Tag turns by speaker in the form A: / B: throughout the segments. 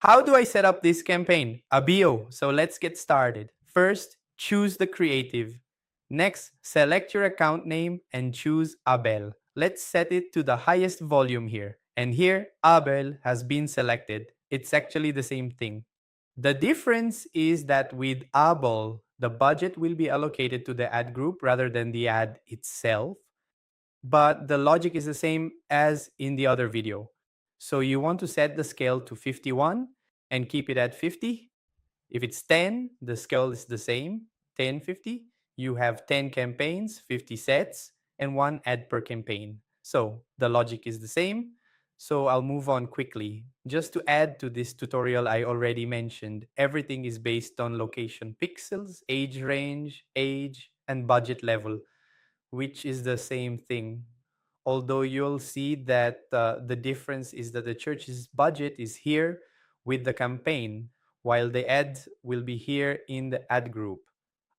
A: How do I set up this campaign? A BO. So let's get started. First, choose the creative. Next, select your account name and choose Abel. Let's set it to the highest volume here. And here, Abel has been selected. It's actually the same thing. The difference is that with Abel, the budget will be allocated to the ad group rather than the ad itself, but the logic is the same as in the other video. So you want to set the scale to 51 and keep it at 50. If it's 10, the scale is the same, 10, 50. You have 10 campaigns, 50 sets, and one ad per campaign. So the logic is the same. So I'll move on quickly. Just to add to this tutorial I already mentioned, everything is based on location pixels, age range, age, and budget level, which is the same thing. Although you'll see that the difference is that the church's budget is here with the campaign, while the ad will be here in the ad group.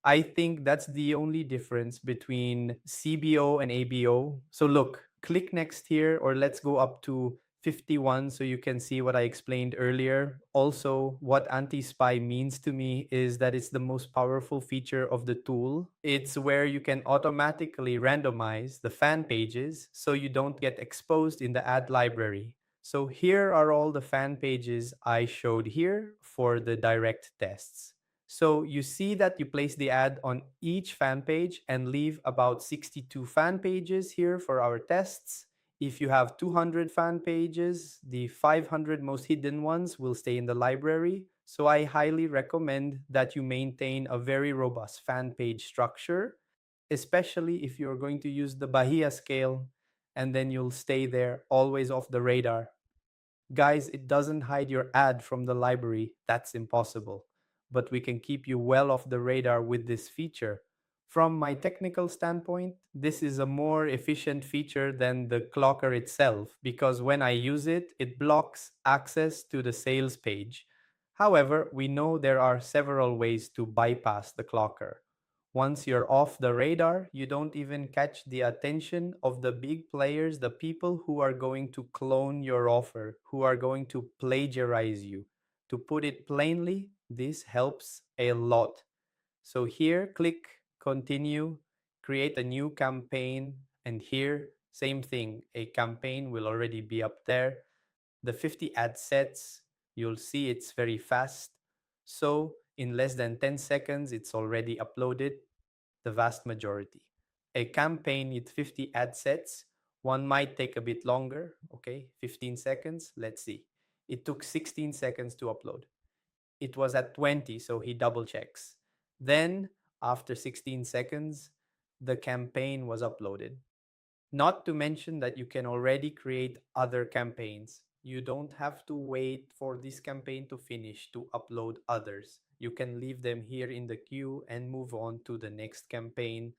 A: I think that's the only difference between CBO and ABO. So look, click next here, or let's go up to 51 so you can see what I explained earlier. Also, what anti-spy means to me is that it's the most powerful feature of the tool. It's where you can automatically randomize the fan pages so you don't get exposed in the ad library. So here are all the fan pages I showed here for the direct tests. So you see that you place the ad on each fan page and leave about 62 fan pages here for our tests. If you have 200 fan pages, the 500 most hidden ones will stay in the library. So I highly recommend that you maintain a very robust fan page structure, especially if you're going to use the Bahia scale, and then you'll stay there always off the radar. Guys, it doesn't hide your ad from the library. That's impossible. But we can keep you well off the radar with this feature. From my technical standpoint, this is a more efficient feature than the cloaker itself because when I use it, it blocks access to the sales page. However, we know there are several ways to bypass the cloaker. Once you're off the radar, you don't even catch the attention of the big players, the people who are going to clone your offer, who are going to plagiarize you. To put it plainly, this helps a lot. So here, click continue, create a new campaign, and here, same thing, a campaign will already be up there. The 50 ad sets, you'll see it's very fast. So in less than 10 seconds, it's already uploaded, the vast majority. A campaign with 50 ad sets, one might take a bit longer, okay, 15 seconds, let's see. It took 16 seconds to upload. It was at 20, so he double checks. Then, after 16 seconds, the campaign was uploaded. Not to mention that you can already create other campaigns. You don't have to wait for this campaign to finish to upload others. You can leave them here in the queue and move on to the next campaign